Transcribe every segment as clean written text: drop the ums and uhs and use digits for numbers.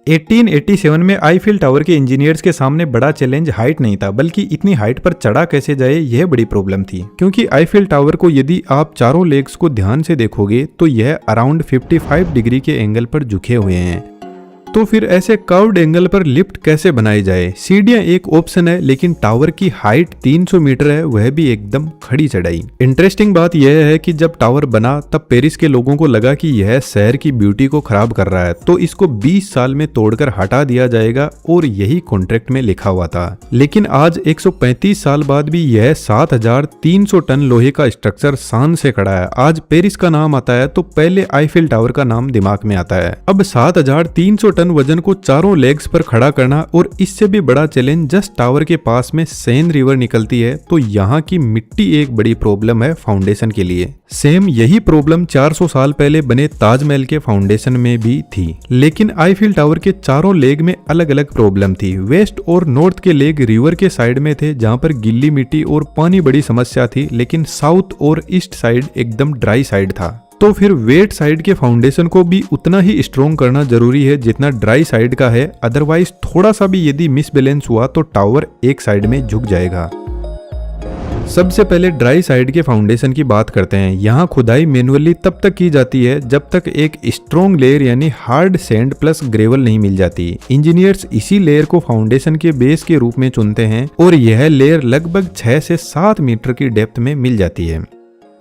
1887 में Eiffel tower के engineers के सामने बड़ा चैलेंज हाइट नहीं था, बल्कि इतनी हाइट पर चढ़ा कैसे जाए यह बड़ी प्रॉब्लम थी। क्योंकि आईफिल टावर को यदि आप चारों लेग्स को ध्यान से देखोगे तो यह अराउंड 55 डिग्री के एंगल पर झुके हुए हैं। तो फिर ऐसे कर्व्ड एंगल पर लिफ्ट कैसे बनाई जाए? सीढ़ियां एक ऑप्शन है, लेकिन टावर की हाइट 300 मीटर है, वह भी एकदम खड़ी चढ़ाई। इंटरेस्टिंग बात यह है कि जब टावर बना तब पेरिस के लोगों को लगा कि यह शहर की ब्यूटी को खराब कर रहा है, तो इसको 20 साल में तोड़कर हटा दिया जाएगा, और यही कॉन्ट्रैक्ट में लिखा हुआ था। लेकिन आज 135 साल बाद भी यह 7300 टन लोहे का स्ट्रक्चर शान से खड़ा है। आज पेरिस का नाम आता है तो पहले आईफिल टावर का नाम दिमाग में आता है। अब 7300 टन वजन को चारों लेग्स पर खड़ा करना, और इससे भी बड़ा चैलेंज, जस्ट टावर के पास में सेन रिवर निकलती है, तो यहाँ की मिट्टी एक बड़ी प्रॉब्लम है फाउंडेशन के लिए। सेम यही प्रॉब्लम 400 साल पहले बने ताजमहल के फाउंडेशन में भी थी। लेकिन आईफिल टावर के चारों लेग में अलग अलग प्रॉब्लम थी। वेस्ट और नॉर्थ के लेग रिवर के साइड में थे, जहाँ पर गिल्ली मिट्टी और पानी बड़ी समस्या थी, लेकिन साउथ और ईस्ट साइड एकदम ड्राई साइड था। तो फिर वेट साइड के फाउंडेशन को भी उतना ही स्ट्रॉन्ग करना जरूरी है जितना ड्राई साइड का है, अदरवाइज थोड़ा सा भी यदि मिसबैलेंस हुआ तो टावर एक साइड में झुक जाएगा। सबसे पहले ड्राई साइड के फाउंडेशन की बात करते हैं। यहाँ खुदाई मैन्युअली तब तक की जाती है जब तक एक स्ट्रॉन्ग लेयर यानी हार्ड सैंड प्लस ग्रेवल नहीं मिल जाती। इंजीनियर्स इसी लेयर को फाउंडेशन के बेस के रूप में चुनते हैं, और यह लेयर लगभग 6 से 7 मीटर की डेप्थ में मिल जाती है।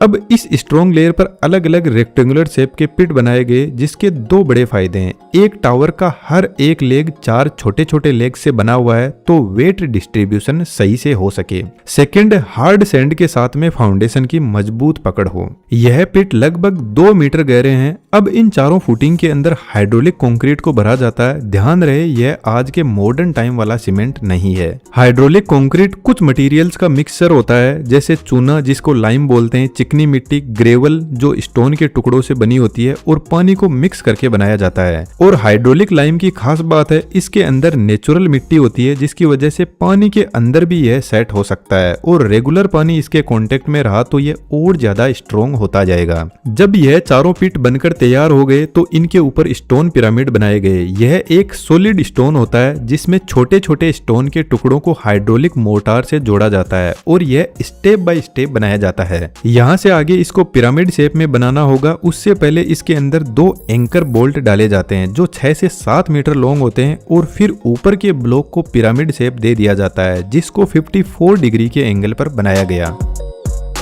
अब इस स्ट्रॉन्ग लेयर पर अलग अलग रेक्टेंगुलर शेप के पिट बनाए गए, जिसके 2 बड़े फायदे हैं। एक, टावर का हर एक लेग 4 छोटे छोटे लेग से बना हुआ है, तो वेट डिस्ट्रीब्यूशन सही से हो सके। सेकंड, हार्ड सैंड के साथ में फाउंडेशन की मजबूत पकड़ हो। यह पिट लगभग 2 मीटर गहरे हैं। अब इन चारों फुटिंग के अंदर हाइड्रोलिक कंक्रीट को भरा जाता है। ध्यान रहे, यह आज के मॉडर्न टाइम वाला सीमेंट नहीं है। हाइड्रोलिक कंक्रीट कुछ मटेरियल्स का मिक्सचर होता है, जैसे चूना जिसको लाइम बोलते हैं, चिकनी मिट्टी, ग्रेवल जो स्टोन के टुकड़ों से बनी होती है, और पानी को मिक्स करके बनाया जाता है। और हाइड्रोलिक लाइम की खास बात है, इसके अंदर नेचुरल मिट्टी होती है, जिसकी वजह से पानी के अंदर भी यह सेट हो सकता है, और रेगुलर पानी इसके कांटेक्ट में रहा तो यह और ज्यादा स्ट्रॉन्ग होता जाएगा। जब यह चारों पिट बनकर तैयार हो गए तो इनके ऊपर स्टोन पिरामिड बनाए गए। यह एक सॉलिड स्टोन होता है, जिसमें छोटे छोटे स्टोन के टुकड़ों को हाइड्रोलिक मोर्टार से जोड़ा जाता है, और यह स्टेप बाय स्टेप बनाया जाता है। यहाँ से आगे इसको पिरामिड शेप में बनाना होगा। उससे पहले इसके अंदर 2 एंकर बोल्ट डाले जाते हैं, जो 6 से 7 मीटर लॉन्ग होते हैं, और फिर ऊपर के ब्लॉक को पिरामिड शेप दे दिया जाता है, जिसको 54 डिग्री के एंगल पर बनाया गया।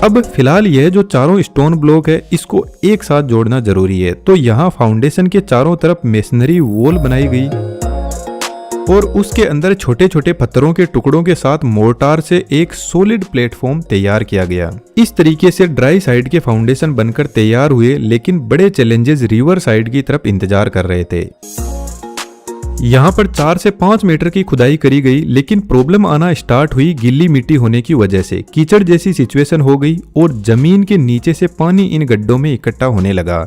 अब फिलहाल यह जो चारों स्टोन ब्लॉक है, इसको एक साथ जोड़ना जरूरी है। तो यहाँ फाउंडेशन के चारों तरफ मेसनरी वॉल बनाई गई, और उसके अंदर छोटे छोटे पत्थरों के टुकड़ों के साथ मोर्टार से एक सॉलिड प्लेटफॉर्म तैयार किया गया। इस तरीके से ड्राई साइड के फाउंडेशन बनकर तैयार हुए, लेकिन बड़े चैलेंजेस रिवर साइड की तरफ इंतजार कर रहे थे। यहाँ पर 4 से 5 मीटर की खुदाई करी गई, लेकिन प्रॉब्लम आना स्टार्ट हुई गिल्ली मिट्टी होने की वजह से। कीचड़ जैसी सिचुएशन हो गई, और जमीन के नीचे से पानी इन गड्ढों में इकट्ठा होने लगा।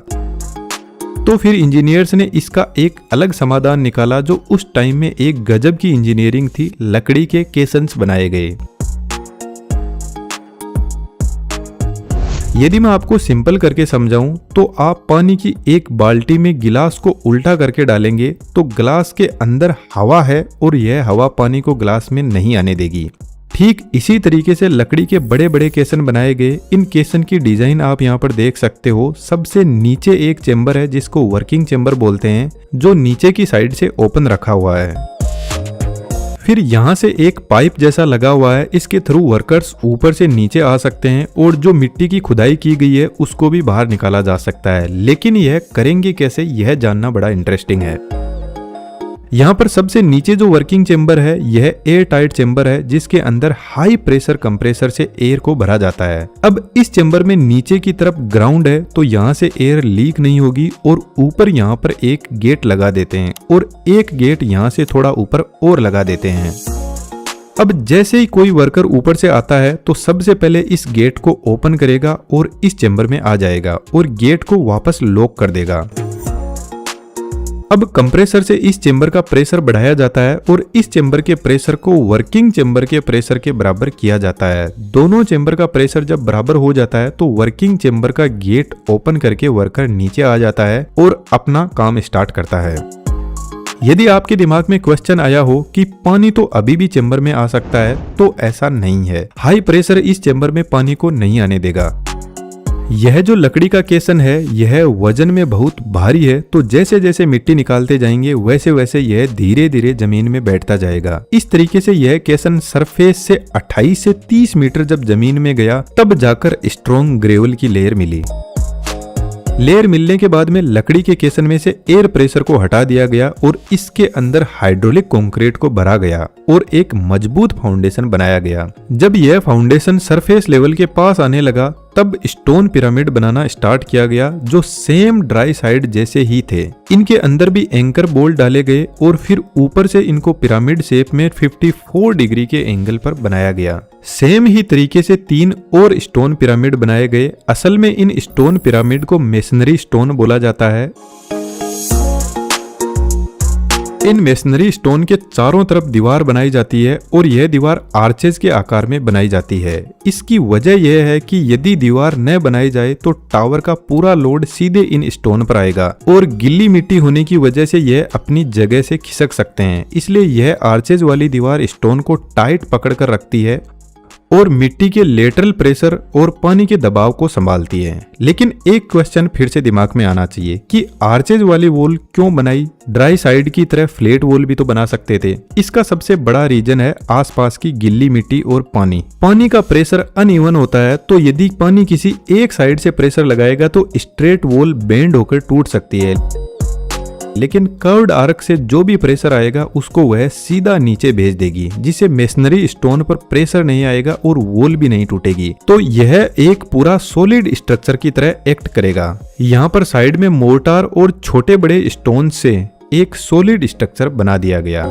तो फिर इंजीनियर्स ने इसका एक अलग समाधान निकाला, जो उस टाइम में एक गजब की इंजीनियरिंग थी। लकड़ी के केसन्स बनाए गए। यदि मैं आपको सिंपल करके समझाऊं, तो आप पानी की एक बाल्टी में गिलास को उल्टा करके डालेंगे, तो गिलास के अंदर हवा है, और यह हवा पानी को गिलास में नहीं आने देगी। ठीक इसी तरीके से लकड़ी के बड़े बड़े केसन बनाए गए। इन केसन की डिजाइन आप यहाँ पर देख सकते हो। सबसे नीचे एक चेंबर है, जिसको वर्किंग चेंबर बोलते हैं, जो नीचे की साइड से ओपन रखा हुआ है। फिर यहाँ से एक पाइप जैसा लगा हुआ है, इसके थ्रू वर्कर्स ऊपर से नीचे आ सकते हैं, और जो मिट्टी की खुदाई की गई है उसको भी बाहर निकाला जा सकता है। लेकिन यह करेंगे कैसे, यह जानना बड़ा इंटरेस्टिंग है। यहाँ पर सबसे नीचे जो वर्किंग चेंबर है, यह एयर टाइट चेंबर है, जिसके अंदर हाई प्रेशर कंप्रेसर से एयर को भरा जाता है। अब इस चेंबर में नीचे की तरफ ग्राउंड है, तो यहाँ से एयर लीक नहीं होगी, और ऊपर यहाँ पर एक गेट लगा देते हैं, और एक गेट यहाँ से थोड़ा ऊपर और लगा देते हैं। अब जैसे ही कोई वर्कर ऊपर से आता है, तो सबसे पहले इस गेट को ओपन करेगा और इस चेंबर में आ जाएगा, और गेट को वापस लॉक कर देगा। अब कंप्रेसर से इस चेंबर का प्रेशर बढ़ाया जाता है, और इस चेंबर के प्रेशर को वर्किंग चेंबर के प्रेशर के बराबर किया जाता है। दोनों चेंबर का प्रेशर जब बराबर हो जाता है, तो वर्किंग चेंबर का गेट ओपन करके वर्कर नीचे आ जाता है और अपना काम स्टार्ट करता है। यदि आपके दिमाग में क्वेश्चन आया हो कि पानी तो अभी भी चेंबर में आ सकता है, तो ऐसा नहीं है। हाई प्रेशर इस चेंबर में पानी को नहीं आने देगा। यह जो लकड़ी का केसन है यह वजन में बहुत भारी है, तो जैसे जैसे मिट्टी निकालते जाएंगे वैसे वैसे यह धीरे धीरे जमीन में बैठता जाएगा। इस तरीके से यह केसन सरफेस से 28 से 30 मीटर जब जमीन में गया तब जाकर स्ट्रॉन्ग ग्रेवल की लेयर मिली। लेयर मिलने के बाद में लकड़ी के केसन में से एयर प्रेशर को हटा दिया गया और इसके अंदर हाइड्रोलिक कंक्रीट को भरा गया और एक मजबूत फाउंडेशन बनाया गया। जब यह फाउंडेशन सरफेस लेवल के पास आने लगा तब स्टोन पिरामिड बनाना स्टार्ट किया गया जो सेम ड्राई साइड जैसे ही थे। इनके अंदर भी एंकर बोल्ट डाले गए और फिर ऊपर से इनको पिरामिड शेप में 54 डिग्री के एंगल पर बनाया गया। सेम ही तरीके से 3 और स्टोन पिरामिड बनाए गए। असल में इन स्टोन पिरामिड को मेसनरी स्टोन बोला जाता है। इन मेसनरी स्टोन के चारों तरफ दीवार बनाई जाती है और यह दीवार आर्चेज के आकार में बनाई जाती है। इसकी वजह यह है कि यदि दीवार न बनाई जाए तो टावर का पूरा लोड सीधे इन स्टोन पर आएगा और गिल्ली मिट्टी होने की वजह से यह अपनी जगह से खिसक सकते हैं। इसलिए यह आर्चेज वाली दीवार स्टोन को टाइट पकड़ कर रखती है और मिट्टी के लेटरल प्रेशर और पानी के दबाव को संभालती है। लेकिन एक क्वेश्चन फिर से दिमाग में आना चाहिए कि आर्चेज वाली वॉल क्यों बनाई? ड्राई साइड की तरह फ्लैट वॉल भी तो बना सकते थे। इसका सबसे बड़ा रीजन है आसपास की गिल्ली मिट्टी और पानी। पानी का प्रेशर अनइवन होता है, तो यदि पानी किसी एक साइड से प्रेशर लगाएगा तो स्ट्रेट वॉल बेंड होकर टूट सकती है, लेकिन कर्व्ड आर्क से जो भी प्रेशर आएगा उसको वह सीधा नीचे भेज देगी, जिससे मेसनरी स्टोन पर प्रेशर नहीं आएगा और वॉल भी नहीं टूटेगी। तो यह एक पूरा सॉलिड स्ट्रक्चर की तरह एक्ट करेगा। यहाँ पर साइड में मोर्टार और छोटे बड़े स्टोन से एक सॉलिड स्ट्रक्चर बना दिया गया।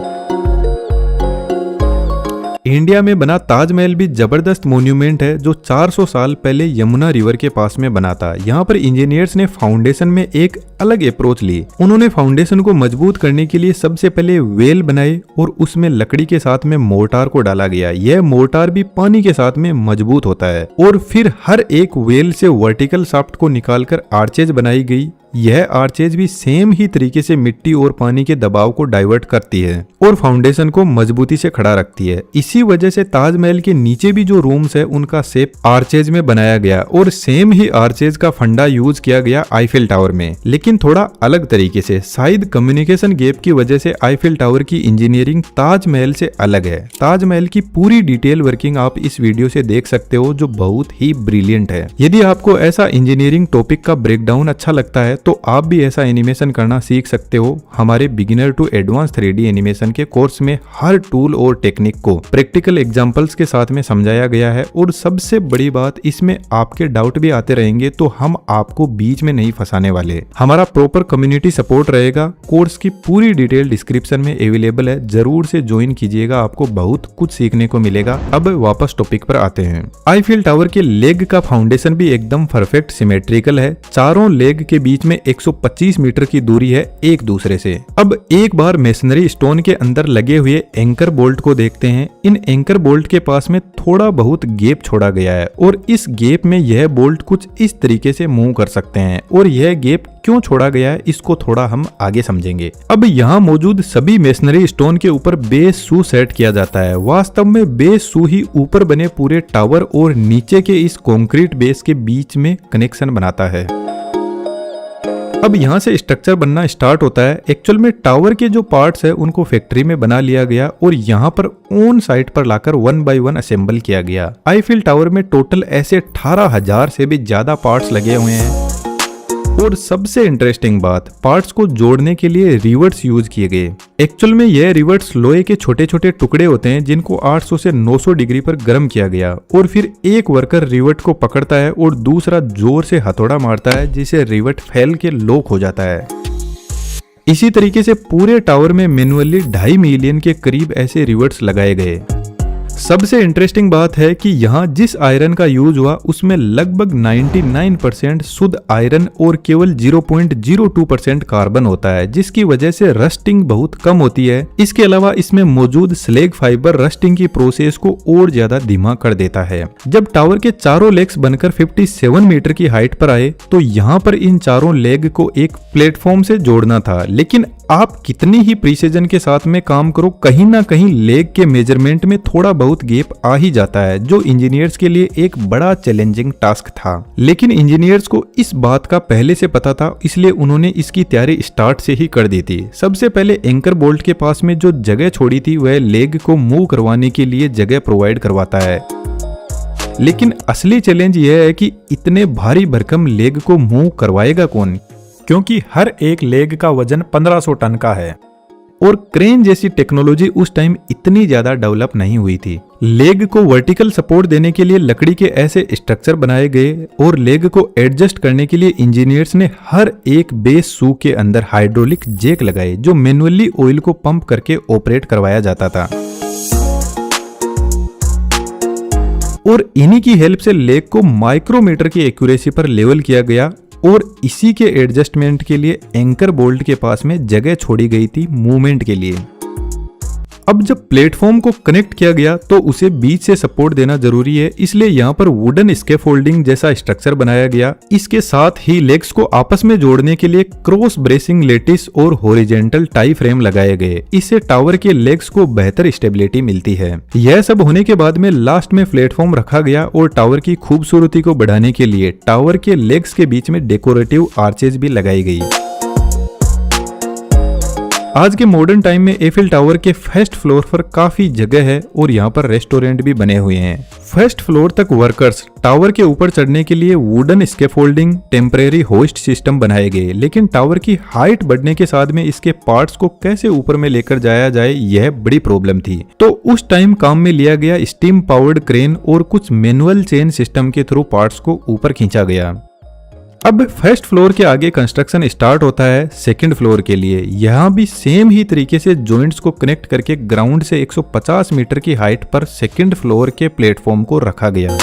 इंडिया में बना ताजमहल भी जबरदस्त मॉन्यूमेंट है जो 400 साल पहले यमुना रिवर के पास में बना था। यहाँ पर इंजीनियर्स ने फाउंडेशन में एक अलग अप्रोच ली। उन्होंने फाउंडेशन को मजबूत करने के लिए सबसे पहले वेल बनाए और उसमें लकड़ी के साथ में मोर्टार को डाला गया। यह मोर्टार भी पानी के साथ में मजबूत होता है और फिर हर एक वेल से वर्टिकल शाफ्ट को निकालकर आर्चेज बनाई गई। यह आर्चेज भी सेम ही तरीके से मिट्टी और पानी के दबाव को डाइवर्ट करती है और फाउंडेशन को मजबूती से खड़ा रखती है। इसी वजह से ताजमहल के नीचे भी जो रूम्स है उनका शेप आर्चेज में बनाया गया और सेम ही आर्चेज का फंडा यूज किया गया आईफिल टावर में, लेकिन थोड़ा अलग तरीके से। शायद कम्युनिकेशन गैप की वजह से आईफिल टावर की इंजीनियरिंग ताजमहल से अलग है। ताजमहल की पूरी डिटेल वर्किंग आप इस वीडियो से देख सकते हो जो बहुत ही ब्रिलियंट है। यदि आपको ऐसा इंजीनियरिंग टॉपिक का ब्रेकडाउन अच्छा लगता है तो आप भी ऐसा एनिमेशन करना सीख सकते हो। हमारे beginner to advance 3D animation के कोर्स में हर टूल और टेक्निक को प्रैक्टिकल एग्जांपल्स के साथ में समझाया गया है और सबसे बड़ी बात इसमें आपके डाउट भी आते रहेंगे तो हम आपको बीच में नहीं फंसाने वाले। हमारा प्रॉपर कम्युनिटी सपोर्ट रहेगा। कोर्स की पूरी डिटेल डिस्क्रिप्शन में अवेलेबल है, जरूर से ज्वाइन कीजिएगा, आपको बहुत कुछ सीखने को मिलेगा। अब वापस टॉपिक पर आते हैं। आईफिल टावर के लेग का फाउंडेशन भी एकदम परफेक्ट सिमेट्रिकल है। चारों लेग के बीच में 125 मीटर की दूरी है एक दूसरे से। अब एक बार मेसनरी स्टोन के अंदर लगे हुए एंकर बोल्ट को देखते हैं। इन एंकर बोल्ट के पास में थोड़ा बहुत गैप छोड़ा गया है और इस गैप में यह बोल्ट कुछ इस तरीके से मूव कर सकते हैं। और यह गैप क्यों छोड़ा गया है इसको थोड़ा हम आगे समझेंगे। अब यहाँ मौजूद सभी मेसनरी स्टोन के ऊपर बेस शू सेट किया जाता है। वास्तव में बेस शू ही ऊपर बने पूरे टावर और नीचे के इस कंक्रीट बेस के बीच में कनेक्शन बनाता है। अब यहाँ से स्ट्रक्चर बनना स्टार्ट होता है। एक्चुअल में टावर के जो पार्ट्स है उनको फैक्ट्री में बना लिया गया और यहाँ पर ऑन साइट पर लाकर 1 बाय 1 असेंबल किया गया। आईफिल टावर में टोटल ऐसे 18,000 से भी ज्यादा पार्ट्स लगे हुए हैं। और सबसे इंटरेस्टिंग बात, पार्ट्स को जोड़ने के लिए रिवर्ट्स यूज किए गए। एक्चुअल में यह रिवर्ट्स लोहे के छोटे छोटे टुकड़े होते हैं जिनको 800 से 900 डिग्री पर गर्म किया गया और फिर एक वर्कर रिवर्ट को पकड़ता है और दूसरा जोर से हथौड़ा मारता है जिससे रिवर्ट फैल के लॉक हो जाता है। इसी तरीके से पूरे टावर में मैन्युअली 2.5 मिलियन के करीब ऐसे रिवर्ट्स लगाए गए। सबसे इंटरेस्टिंग बात है कि यहाँ जिस आयरन का यूज हुआ उसमें लगभग 99% शुद्ध आयरन और केवल 0.02% कार्बन होता है, जिसकी वजह से रस्टिंग बहुत कम होती है। इसके अलावा इसमें मौजूद स्लैग फाइबर रस्टिंग की प्रोसेस को और ज्यादा धीमा कर देता है। जब टावर के चारों लेग्स बनकर 57 मीटर की हाइट पर आए तो यहाँ पर इन चारों लेग को एक प्लेटफॉर्म से जोड़ना था, लेकिन आप कितनी ही प्रिसीजन के साथ में काम करो, कहीं ना कहीं लेग के मेजरमेंट में थोड़ा बहुत गैप आ ही जाता है, जो इंजीनियर्स के लिए एक बड़ा चैलेंजिंग टास्क था। लेकिन इंजीनियर्स को इस बात का पहले से पता था, इसलिए उन्होंने इसकी तैयारी स्टार्ट से ही कर दी थी। सबसे पहले एंकर बोल्ट के पास में जो जगह छोड़ी थी वह लेग को मूव करवाने के लिए जगह प्रोवाइड करवाता है। लेकिन असली चैलेंज यह है कि इतने भारी भरकम लेग को मूव करवाएगा कौन, क्योंकि हर एक लेग का वजन 1500 टन का है और क्रेन जैसी टेक्नोलॉजी उस टाइम इतनी ज्यादा डेवलप नहीं हुई थी। लेग को वर्टिकल सपोर्ट देने के लिए लकड़ी के ऐसे स्ट्रक्चर बनाए गए और लेग को एडजस्ट करने के लिए इंजीनियर्स ने हर एक बेस शू के अंदर हाइड्रोलिक जैक लगाए, जो मैन्युअली ऑयल को पंप करके ऑपरेट करवाया जाता था। और इन्हीं की हेल्प से लेग को माइक्रोमीटर की एक्यूरेसी पर लेवल किया गया और इसी के एडजस्टमेंट के लिए एंकर बोल्ट के पास में जगह छोड़ी गई थी मूवमेंट के लिए। अब जब प्लेटफॉर्म को कनेक्ट किया गया तो उसे बीच से सपोर्ट देना जरूरी है, इसलिए यहाँ पर वुडन स्कैफोल्डिंग जैसा स्ट्रक्चर बनाया गया। इसके साथ ही लेग्स को आपस में जोड़ने के लिए क्रॉस ब्रेसिंग लेटिस और हॉरिजॉन्टल टाई फ्रेम लगाए गए। इससे टावर के लेग्स को बेहतर स्टेबिलिटी मिलती है। यह सब होने के बाद में लास्ट में प्लेटफॉर्म रखा गया और टावर की खूबसूरती को बढ़ाने के लिए टावर के लेग्स के बीच में डेकोरेटिव आर्चेज भी लगाई गई। आज के मॉडर्न टाइम में एफिल टावर के फर्स्ट फ्लोर पर काफी जगह है और यहाँ पर रेस्टोरेंट भी बने हुए हैं। फर्स्ट फ्लोर तक वर्कर्स टावर के ऊपर चढ़ने के लिए wooden scaffolding temporary host system बनाए गए, लेकिन टावर की हाइट बढ़ने के साथ में इसके पार्ट्स को कैसे ऊपर में लेकर जाया जाए यह बड़ी प्रॉब्लम थी। तो उस टाइम काम में लिया गया स्टीम पावर्ड क्रेन और कुछ मैनुअल चेन सिस्टम के थ्रू पार्ट्स को ऊपर खींचा गया। अब फर्स्ट फ्लोर के आगे कंस्ट्रक्शन स्टार्ट होता है सेकंड फ्लोर के लिए। यहाँ भी सेम ही तरीके से जॉइंट्स को कनेक्ट करके ग्राउंड से 150 मीटर की हाइट पर सेकंड फ्लोर के प्लेटफॉर्म को रखा गया।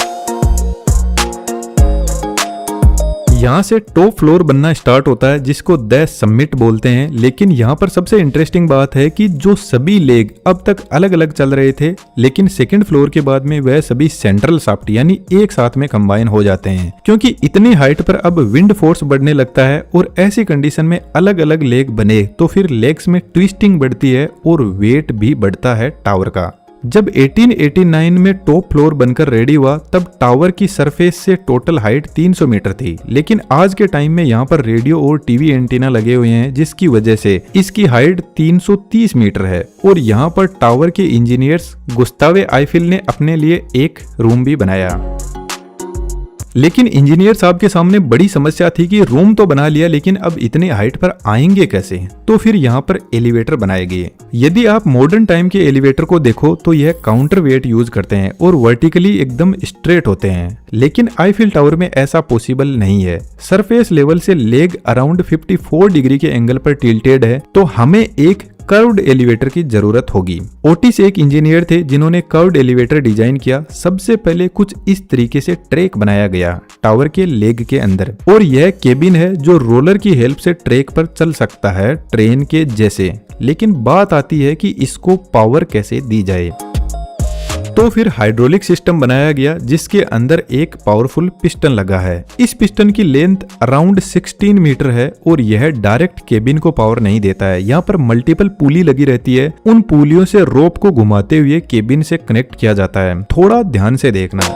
यहाँ से टॉप फ्लोर बनना स्टार्ट होता है, जिसको द समिट बोलते हैं। लेकिन यहाँ पर सबसे इंटरेस्टिंग बात है कि जो सभी लेग अब तक अलग अलग चल रहे थे, लेकिन सेकंड फ्लोर के बाद में वह सभी सेंट्रल शाफ्ट यानी एक साथ में कंबाइन हो जाते हैं, क्योंकि इतनी हाइट पर अब विंड फोर्स बढ़ने लगता है और ऐसी कंडीशन में अलग अलग लेग बने तो फिर लेग्स में ट्विस्टिंग बढ़ती है और वेट भी बढ़ता है टावर का। जब 1889 में टॉप फ्लोर बनकर रेडी हुआ तब टावर की सरफेस से टोटल हाइट 300 मीटर थी, लेकिन आज के टाइम में यहाँ पर रेडियो और टीवी एंटीना लगे हुए हैं, जिसकी वजह से इसकी हाइट 330 मीटर है। और यहाँ पर टावर के इंजीनियर्स गुस्तावे आईफिल ने अपने लिए एक रूम भी बनाया। लेकिन इंजीनियर साहब के सामने बड़ी समस्या थी कि रूम तो बना लिया, लेकिन अब इतने हाइट पर आएंगे कैसे। तो फिर यहाँ पर एलिवेटर बनाए गए। यदि आप मॉडर्न टाइम के एलिवेटर को देखो तो यह काउंटर वेट यूज करते हैं और वर्टिकली एकदम स्ट्रेट होते हैं, लेकिन आईफिल टावर में ऐसा पॉसिबल नहीं है। सरफेस लेवल से लेग अराउंड 54 डिग्री के एंगल पर टिल्टेड है, तो हमें एक कर्व्ड एलिवेटर की जरूरत होगी। ओटिस एक इंजीनियर थे जिन्होंने कर्व्ड एलिवेटर डिजाइन किया। सबसे पहले कुछ इस तरीके से ट्रैक बनाया गया टावर के लेग के अंदर, और यह केबिन है जो रोलर की हेल्प से ट्रैक पर चल सकता है ट्रेन के जैसे। लेकिन बात आती है कि इसको पावर कैसे दी जाए। तो फिर हाइड्रोलिक सिस्टम बनाया गया जिसके अंदर एक पावरफुल पिस्टन लगा है। इस पिस्टन की लेंथ अराउंड 16 मीटर है और यह डायरेक्ट केबिन को पावर नहीं देता है। यहाँ पर मल्टीपल पुली लगी रहती है, उन पुलियों से रोप को घुमाते हुए केबिन से कनेक्ट किया जाता है। थोड़ा ध्यान से देखना,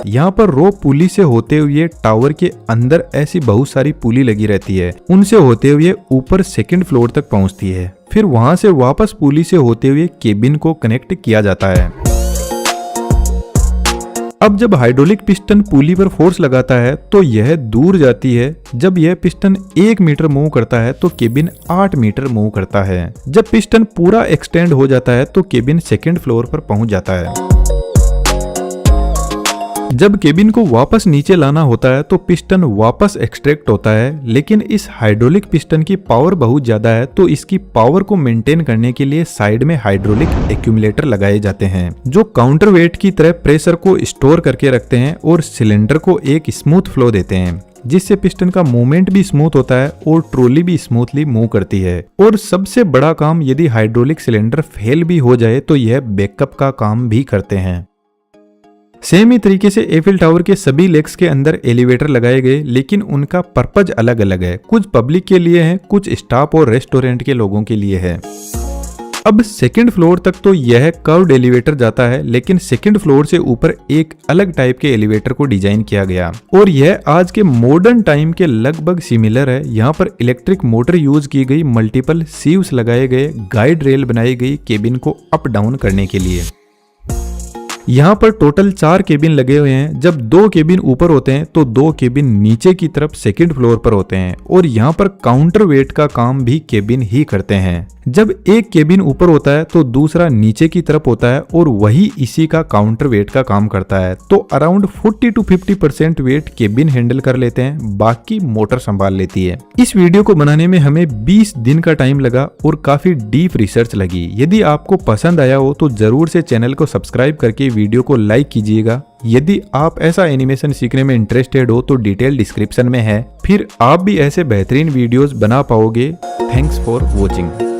यहाँ पर रोप पुली से होते हुए टावर के अंदर ऐसी बहुत सारी पुली लगी रहती है, उनसे होते हुए ऊपर सेकंड फ्लोर तक पहुँचती है। फिर वहां से वापस पुली से होते हुए केबिन को कनेक्ट किया जाता है। अब जब हाइड्रोलिक पिस्टन पुली पर फोर्स लगाता है तो यह दूर जाती है। जब यह पिस्टन 1 मीटर मूव करता है तो केबिन 8 मीटर मूव करता है। जब पिस्टन पूरा एक्सटेंड हो जाता है तो केबिन सेकंड फ्लोर पर पहुंच जाता है। जब केबिन को वापस नीचे लाना होता है तो पिस्टन वापस एक्सट्रैक्ट होता है, लेकिन इस हाइड्रोलिक पिस्टन की पावर बहुत ज्यादा है, तो इसकी पावर को मेंटेन करने के लिए साइड में हाइड्रोलिक एक्यूमुलेटर लगाए जाते हैं जो काउंटर वेट की तरह प्रेशर को स्टोर करके रखते हैं और सिलेंडर को एक स्मूथ फ्लो देते हैं, जिससे पिस्टन का मूवमेंट भी स्मूथ होता है और ट्रॉली भी स्मूथली मूव करती है। और सबसे बड़ा काम, यदि हाइड्रोलिक सिलेंडर फेल भी हो जाए तो यह बैकअप का काम भी करते हैं। सेम ही तरीके से एफिल टावर के सभी लेग्स के अंदर एलिवेटर लगाए गए, लेकिन उनका पर्पज अलग अलग है। कुछ पब्लिक के लिए है, कुछ स्टाफ और रेस्टोरेंट के लोगों के लिए है। अब सेकंड फ्लोर तक तो यह कर्व्ड एलिवेटर जाता है, लेकिन सेकंड फ्लोर से ऊपर एक अलग टाइप के एलिवेटर को डिजाइन किया गया और यह आज के मॉडर्न टाइम के लगभग सिमिलर है। यहाँ पर इलेक्ट्रिक मोटर यूज की गई, मल्टीपल सीव्स लगाए गए, गाइड रेल बनाई गई केबिन को अप डाउन करने के लिए। यहाँ पर टोटल 4 केबिन लगे हुए हैं। जब 2 केबिन ऊपर होते हैं तो 2 केबिन नीचे की तरफ सेकंड फ्लोर पर होते हैं और यहाँ पर काउंटर वेट का काम भी केबिन ही करते हैं। जब एक केबिन ऊपर होता है तो दूसरा नीचे की तरफ होता है और वही इसी का काउंटर वेट का काम करता है। तो around 40 to 50% weight cabin handle कर लेते हैं, बाकी मोटर संभाल लेती है। इस वीडियो को बनाने में हमें 20 दिन का टाइम लगा और काफी डीप रिसर्च लगी। यदि आपको पसंद आया हो तो जरूर से चैनल को सब्सक्राइब करके वीडियो को लाइक कीजिएगा। यदि आप ऐसा एनिमेशन सीखने में इंटरेस्टेड हो तो डिटेल डिस्क्रिप्शन में है, फिर आप भी ऐसे बेहतरीन वीडियोस बना पाओगे। Thanks for watching.